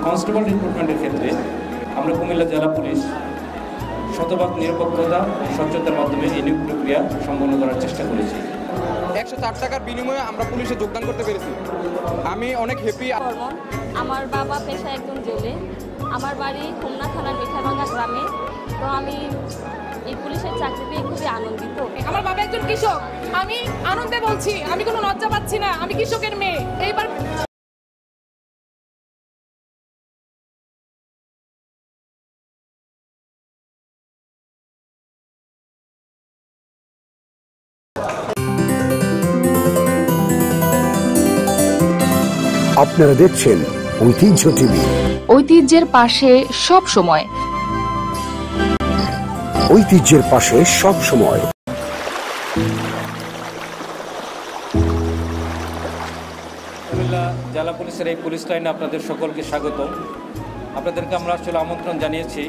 Constable রিক্রুটমেন্টের ক্ষেত্রে আমরা কুমিল্লা জেলা পুলিশ শতভাগ নিরপেক্ষতা স্বচ্ছতার মাধ্যমে এই নিয়োগ প্রক্রিয়া সম্পন্ন করার চেষ্টা করেছি। 104 টাকার বিনিময়ে আমরা পুলিশে যোগদান করতে পেরেছি। আমি অনেক হ্যাপি। আমার বাবা পেশায় একজন জেলে, আমার বাড়ি খুলনা থানার মিঠাভাঙ্গা গ্রামে। তো আমি এই পুলিশের চাকরি পেয়ে খুবই আনন্দিত। আমার বাবা একজন কৃষক, আমি আনন্দে বলছি, আমি কোনো লজ্জা পাচ্ছি না, আমি কৃষকের মেয়ে। এইবার আপনারা দেখছেন ঐতিহ্য টিভি, ঐতিহ্যের পাশে সব সময়। ঐতিহ্যের পাশে সব সময়। কুমিল্লা জেলা পুলিশের এই পুলিশ লাইনে আপনাদের সকলকে স্বাগত। আপনাদেরকে আমরা আসলে আমন্ত্রণ জানিয়েছি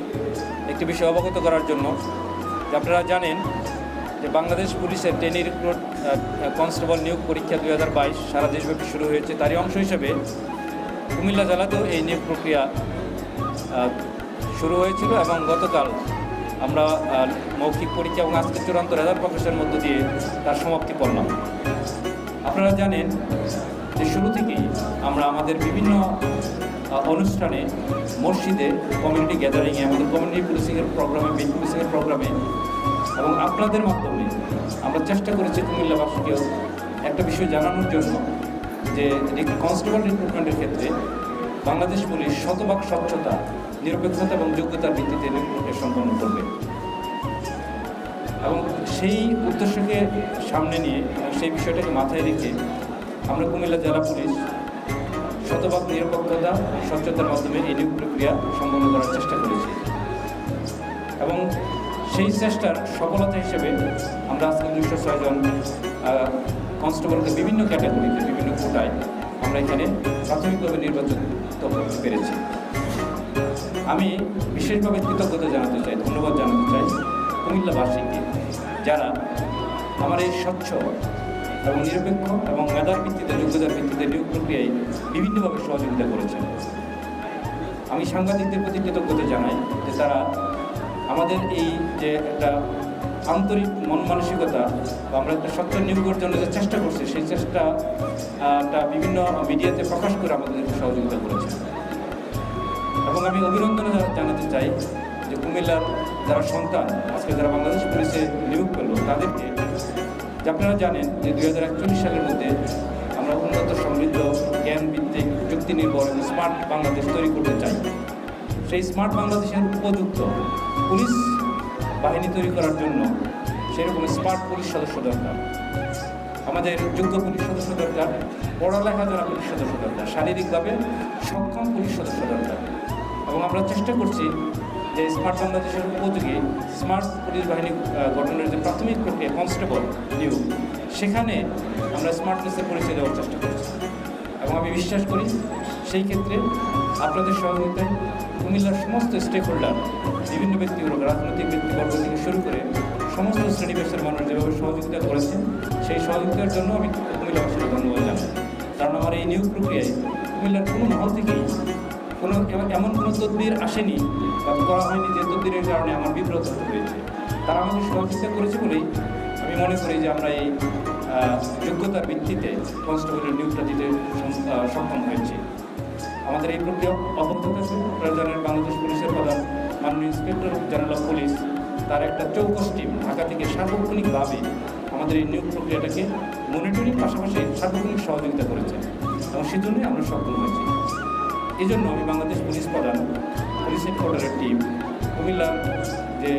একটি বিষয় অবগত করার জন্য যে আপনারা জানেন যে বাংলাদেশ পুলিশের ট্রেনি রিক্রুট কনস্টেবল নিয়োগ পরীক্ষা 2022 সারা দেশব্যাপী শুরু হয়েছে। তারই অংশ হিসেবে কুমিল্লা জেলাতেও এই নিয়োগ প্রক্রিয়া শুরু হয়েছিল এবং গতকাল আমরা মৌখিক পরীক্ষা এবং আজকে চূড়ান্ত রেজাল্ট প্রকাশের মধ্য দিয়ে তার সমাপ্তি করলাম। আপনারা জানেন যে শুরু থেকেই আমরা আমাদের বিভিন্ন অনুষ্ঠানে, মসজিদে, কমিউনিটি গ্যাদারিংয়ে, আমাদের কমিউনিটি পুলিশিংয়ের প্রোগ্রামে, বিট পুলিশিংয়ের প্রোগ্রামে এবং আপনাদের মাধ্যমে আমরা চেষ্টা করেছি কুমিল্লাবাসীকেও একটা বিষয় জানানোর জন্য যে কনস্টেবল রিক্রুটমেন্টের ক্ষেত্রে বাংলাদেশ পুলিশ শতভাগ স্বচ্ছতা, নিরপেক্ষতা এবং যোগ্যতার ভিত্তিতে নিয়োগ প্রক্রিয়া সম্পন্ন করবে। এবং সেই উদ্দেশ্যকে সামনে নিয়ে সেই বিষয়টাকে মাথায় রেখে আমরা কুমিল্লা জেলা পুলিশ শতভাগ নিরপেক্ষতা, স্বচ্ছতার মাধ্যমে এই নিয়োগ প্রক্রিয়া সম্পন্ন করার চেষ্টা করেছি এবং সেই চেষ্টার সফলতা হিসেবে আমরা আজকে 206 জন কনস্টেবলকে বিভিন্ন ক্যাটাগরিতে, বিভিন্ন কোটায় আমরা এখানে প্রাথমিকভাবে নির্বাচিত করতে পেরেছি। আমি বিশেষভাবে কৃতজ্ঞতা জানাতে চাই, ধন্যবাদ জানাতে চাই কুমিল্লাবাসীকে, যারা আমার এই স্বচ্ছ এবং নিরপেক্ষ এবং মেধার ভিত্তিতে, যোগ্যতার ভিত্তিতে নিয়োগ প্রক্রিয়ায় বিভিন্নভাবে সহযোগিতা করেছেন। আমি সাংবাদিকদের প্রতি কৃতজ্ঞতা জানাই যে তারা আমাদের এই যে একটা আন্তরিক মন মানসিকতা বা আমরা একটা স্বচ্ছ নিয়োগের জন্য যে চেষ্টা করছি, সেই চেষ্টাটা বিভিন্ন মিডিয়াতে প্রকাশ করে আমাদেরকে সহযোগিতা করেছে। এবং আমি অভিনন্দন জানাতে চাই যে কুমিল্লার যারা সন্তান আজকে যারা বাংলাদেশ পুলিশে নিয়োগ পেল তাদেরকে, যে আপনারা জানেন যে 2041 সালের মধ্যে আমরা উন্নত, সমৃদ্ধ, জ্ঞানভিত্তিক, যুক্তি নির্ভর এবং স্মার্ট বাংলাদেশ তৈরি করতে চাই। সেই স্মার্ট বাংলাদেশের উপযুক্ত পুলিশ বাহিনী তৈরি করার জন্য সেরকম স্মার্ট পুলিশ সদস্য দরকার, আমাদের যোগ্য পুলিশ সদস্য দরকার, পড়ালেখা যারা পুলিশ সদস্য দরকার, শারীরিকভাবে সক্ষম পুলিশ সদস্য দরকার। এবং আমরা চেষ্টা করছি যে স্মার্ট বাংলাদেশের উপযোগী স্মার্ট পুলিশ বাহিনী গঠনের যে প্রাথমিক প্রক্রিয়া কনস্টেবল নিয়োগ, সেখানে আমরা স্মার্টনেসের পরিচয় দেওয়ার চেষ্টা করছি। এবং আমি বিশ্বাস করি সেই ক্ষেত্রে আপনাদের সহযোগিতায় কুমিল্লার সমস্ত স্টেক হোল্ডার, বিভিন্ন ব্যক্তিবর্গ, রাজনৈতিক ব্যক্তিবর্গ থেকে শুরু করে সমস্ত শ্রেণী পেশার মানুষ যেভাবে সহযোগিতা করেছেন, সেই সহযোগিতার জন্য আমি কুমিল্লাবাসীকে ধন্যবাদ জানাই। কারণ আমার এই নিয়োগ প্রক্রিয়ায় কুমিল্লার কোনো মহল থেকেই এমন কোনো তদবির আসেনি বা করা হয়নি যে তদবিরের কারণে আমার বিব্রত হতে হয়েছে। তারা আমাদের সহযোগিতা করেছে বলেই আমি মনে করি যে আমরা এই যোগ্যতার ভিত্তিতে কনস্টেবলের নিয়োগটা দিতে সক্ষম হয়েছি। আমাদের এই প্রক্রিয়া অব্যাহত আছে। প্রয়োজনের বাংলাদেশ পুলিশের প্রধান মাননীয় ইন্সপেক্টর জেনারেল অফ পুলিশ তার একটা চৌকস টিম ঢাকা থেকে সার্বক্ষণিকভাবে আমাদের এই নিয়োগ প্রক্রিয়াটাকে মনিটরিং পাশাপাশি সার্বক্ষণিক সহযোগিতা করেছেন এবং সেজন্যই আমরা সক্ষম হয়েছি। এই জন্য আমি বাংলাদেশ পুলিশ প্রধান, পুলিশ হেডকোয়ার্টারের টিম, কুমিল্লার যে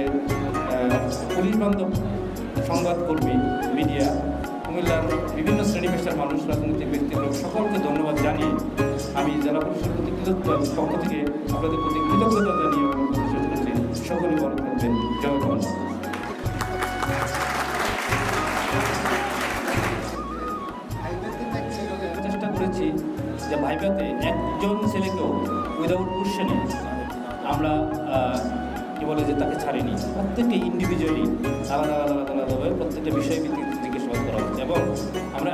পুলিশ বান্ধব সংবাদকর্মী, মিডিয়া, কুমিল্লার বিভিন্ন শ্রেণী পেশার মানুষ, রাজনৈতিক ব্যক্তিগুলো সকলকে ধন্যবাদ জানিয়ে আমি জেলা পুলিশের প্রতি পক্ষ থেকে আপনাদের প্রতি কৃতজ্ঞতা জানিয়ে সকলে ভালো থাকবেন। জয় বাংলা। চেষ্টা করেছি যে ভাইভাতে একজন ছেলেকেও উইদাউট কোশ্চেনে আমরা কি বলে যে তাকে ছাড়িনি। প্রত্যেকটি ইন্ডিভিজুয়ালি আলাদা আলাদা আলাদা আলাদাভাবে প্রত্যেকটা বিষয় ভিত্তিক জিজ্ঞাসাবাদ করা হচ্ছে। এবং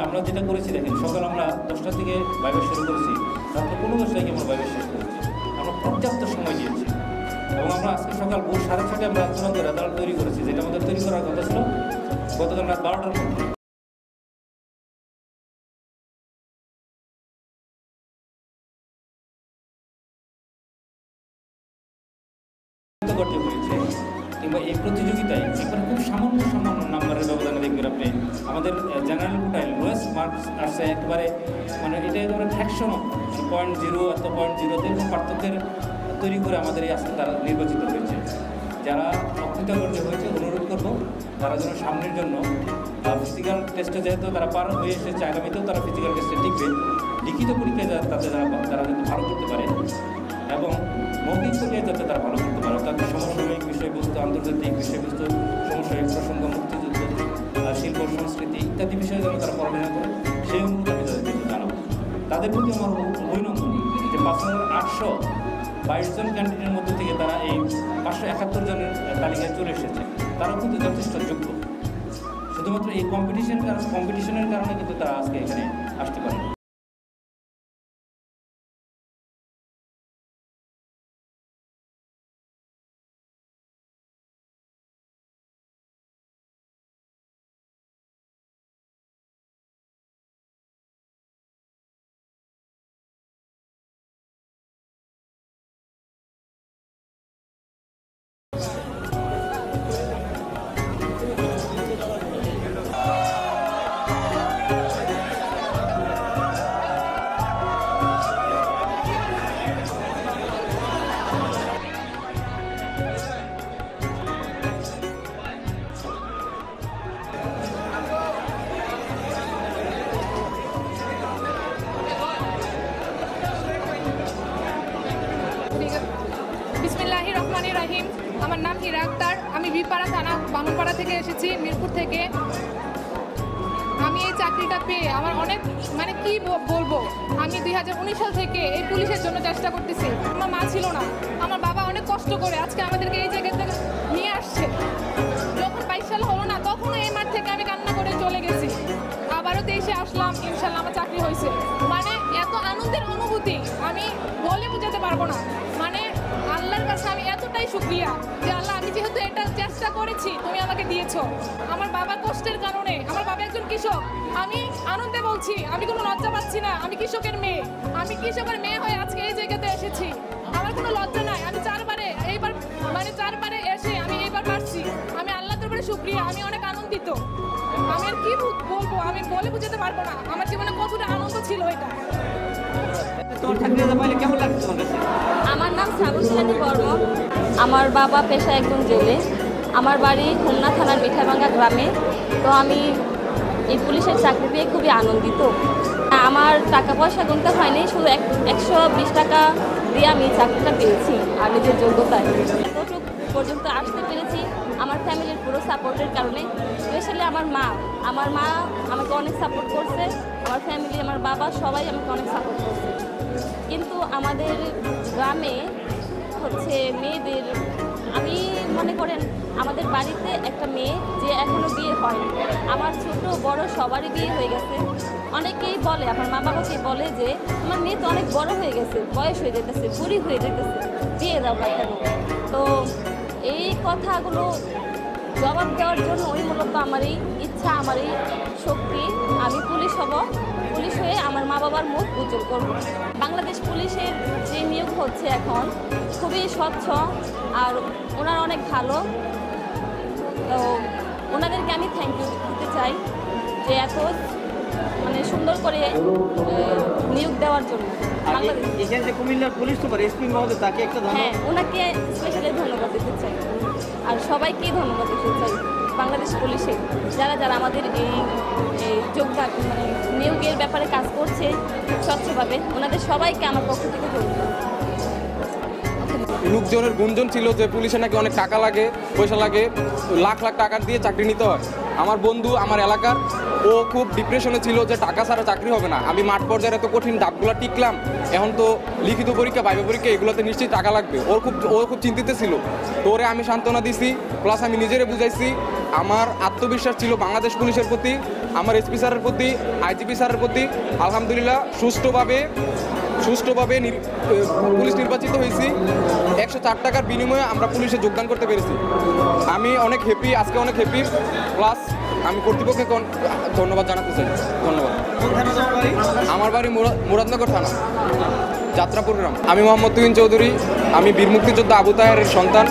আমরা যেটা করেছি দেখেন, সকাল আমরা 10টা থেকে ভাইভা শুরু করেছি, রাত্রে 15-10টায় আমরা ভাইভা শেষ করেছি। সকাল ভোর 6:30 আমরা চূড়ান্ত রেজাল্ট তৈরি করেছি, যেটা আমাদের তৈরি করার কথা ছিল গতকাল রাত 12টার মধ্যে। করতে হয়েছে কিংবা এই প্রতিযোগিতায় একবারে খুব সামান্য নাম্বারের ব্যবধানে দেখবেন আপনি আমাদের জেনারেল কোটায় লোয়েস্ট মার্কস আসছে একবারে, মানে এটা একেবারে ফ্র্যাকশনও 0.0 অথবা 0.0 এরকম পার্থক্যের তৈরি করে আমাদের এই আজকে তারা নির্বাচিত হয়েছে। যারা অকৃতকার্য হয়েছে অনুরোধ করব তারা যেন সামনের জন্য ফিজিক্যাল টেস্টে যেহেতু তারা পার হয়ে এসেছে, আগামীতেও তারা ফিজিক্যাল টেস্টে টিকবে, লিখিত পরীক্ষায় তাতে তারা কিন্তু ভালো করতে পারে এবং মৌখিক পর্যায়ে যাতে তারা ভালো করতে পারে, তাদের সমসাময়িক বিষয়বস্তু, আন্তর্জাতিক বিষয়বস্তু, সমসাময়িক প্রসঙ্গ, মুক্তিযুদ্ধ, শিল্প সংস্কৃতি ইত্যাদি বিষয়ে যেন তারা পড়ালেখা করে, সেই অনুরোধ আমি তাদেরকে জানাবো। তাদের প্রতি আমার অভিনন্দন যে 5822 জন ক্যান্ডিডেটের মধ্যে থেকে তারা এই 571 জনের তালিকায় চলে এসেছে। তারাও কিন্তু যথেষ্ট যোগ্য, শুধুমাত্র এই কম্পিটিশনের কারণে কিন্তু তারা আজকে এখানে আসতে পারে। বিসমিল্লাহির রহমানির রহিম। আমার নাম হীরা আক্তার। আমি বিপাড়া থানা বামনপাড়া থেকে এসেছি, মিরপুর থেকে। আমি এই চাকরিটা পেয়ে আমার অনেক কি বলবো, আমি 2019 সাল থেকে এই পুলিশের জন্য চেষ্টা করতেছি। আমার মা ছিল না, আমার বাবা অনেক কষ্ট করে আজকে আমাদেরকে এই জায়গা থেকে নিয়ে আসছে। যখন 22 সাল হলো না, তখন এই মাঠ থেকে আমি কান্না করে চলে গেছি। আবারও 23-এ আসলাম, ইনশাল্লাহ আমার চাকরি হয়েছে। এত আনন্দের অনুভূতি আমি বলে বোঝাতে পারবো না। আল্লাহর কাছে আমি এতটাই শুকরিয়া যে আল্লাহ, আমি যেহেতু এটা চেষ্টা করেছি, তুমি আমাকে দিয়েছো। আমার বাবার কষ্টের কারণে, আমার বাবা একজন কৃষক, আমি আনন্দে বলছি, আমি কোনো লজ্জা পাচ্ছি না। আমি কৃষকের মেয়ে, আমি কৃষকের মেয়ে হয়ে আজকে এই জায়গাতে এসেছি। আমার কোনো লজ্জা নাই। আমি 4বারে এসে আমি এইবার পারছি। আমি আল্লাহ দরবারে শুকরিয়া, আমি অনেক আনন্দিত। আমি আর কি বলবো, আমি বলে বোঝাতে পারবো না আমার জীবনে কতটা আনন্দ ছিল এটা। আমার নাম সাবুসিরানী বর্মন। আমার বাবা পেশা একজন জেলে। আমার বাড়ি হোমনা থানার মিঠাভাঙ্গা গ্রামে। তো আমি এই পুলিশের চাকরি পেয়ে খুবই আনন্দিত। আমার টাকা পয়সা গুনতে হয়নি, শুধু 120 টাকা দিয়ে আমি চাকরিটা পেয়েছি আর নিজের যোগ্যতায় এতটুকু পর্যন্ত আসতে পেরেছি আমার ফ্যামিলির পুরো সাপোর্টের কারণে। স্পেশালি আমার মা আমাকে অনেক সাপোর্ট করছে, আমার ফ্যামিলি, আমার বাবা সবাই আমাকে অনেক সাপোর্ট করছে। কিন্তু আমাদের গ্রামে হচ্ছে মেয়েদের, আমি মনে করেন আমাদের বাড়িতে একটা মেয়ে যে এখনও বিয়ে হয়নি, আমার ছোট বড় সবারই বিয়ে হয়ে গেছে। অনেকেই বলে, আমার মা বাবাকে বলে যে আমার মেয়ে তো অনেক বড় হয়ে গেছে, বয়স হয়ে যেতেছে, বুড়ি হয়ে যেতেছে, বিয়ে দাও না কেন। তো এই কথাগুলো জবাব দেওয়ার জন্য মূলত আমার এই ইচ্ছা, আমার এই শক্তি, আমি পুলিশ হব, পুলিশ হয়ে আমার মা বাবার মুখ উজ্জ্বল করব। বাংলাদেশ পুলিশের যে নিয়োগ হচ্ছে এখন খুবই স্বচ্ছ আর ওনারা অনেক ভালো। তো ওনাদেরকে আমি থ্যাংক ইউ দিতে চাই যে এত সুন্দর করে নিয়োগ দেওয়ার জন্য। কুমিল্লার পুলিশ সুপার এসপি মহোদয়, তাকে একটা হ্যাঁ, ওনাকে স্পেশালি ধন্যবাদ দিতে চাই আর সবাইকেই ধন্যবাদ দিতে চাই। বাংলাদেশ পুলিশে যারা আমাদের এই যোগদান নিয়োগের ব্যাপারে কাজ করছে স্বচ্ছভাবে, ওনাদের সবাইকে আমার পক্ষ থেকে ধন্যবাদ। লোকজনের গুঞ্জন ছিল যে পুলিশে নাকি অনেক টাকা লাগে, পয়সা লাগে, লাখ লাখ টাকা দিয়ে চাকরি নিতে হয়। আমার বন্ধু আমার এলাকার, ও খুব ডিপ্রেশনে ছিল যে টাকা ছাড়া চাকরি হবে না। আমি মাঠ পর্যায়ে এত কঠিন ধাপগুলো টিকলাম, এখন তো লিখিত পরীক্ষা, ভাইবা পরীক্ষা, এগুলোতে নিশ্চয়ই টাকা লাগবে। ও খুব চিন্তিত ছিল। তো ওরে আমি সান্ত্বনা দিছি, প্লাস আমি নিজেরে বুঝাইছি। আমার আত্মবিশ্বাস ছিল বাংলাদেশ পুলিশের প্রতি, আমার এসপি স্যারের প্রতি, আইজিপি স্যারের প্রতি। আলহামদুলিল্লাহ সুষ্ঠুভাবে সুষ্ঠুভাবে পুলিশ নির্বাচিত হয়েছি। 104 টাকার বিনিময়ে আমরা পুলিশে যোগদান করতে পেরেছি। আমি অনেক হ্যাপি, আজকে অনেক হ্যাপি। প্লাস আমি কর্তৃপক্ষকে ধন্যবাদ জানাতে চাই। ধন্যবাদ। আমার বাড়ি মুরাদনগর থানা, যাত্রাপুর গ্রাম। আমি মোহাম্মদ তুহিন চৌধুরী, আমি বীর মুক্তিযোদ্ধা আবু তাহেরের সন্তান।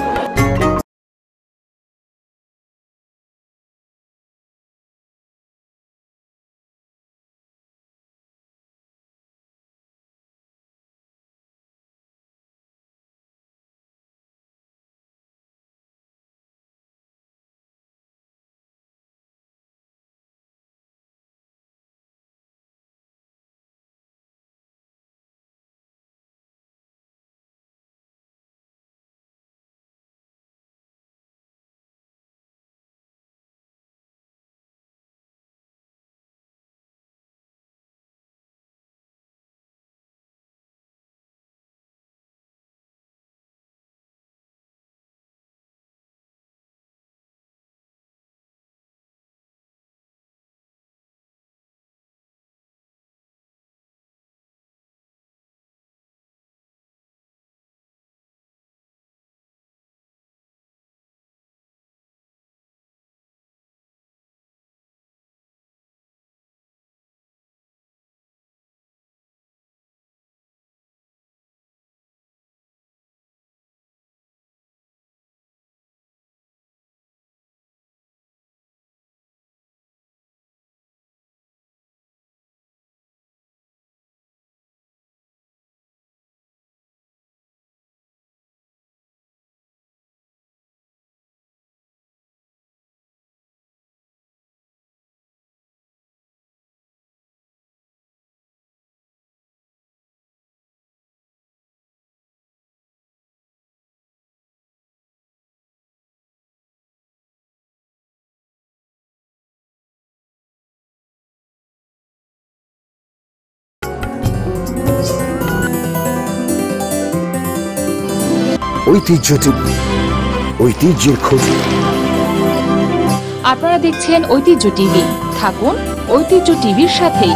ঐতিহ্য টিভি, ঐতিহ্যের খোঁজে। আপনারা দেখছেন ঐতিহ্য টিভি। থাকুন ঐতিহ্য টিভির সাথেই।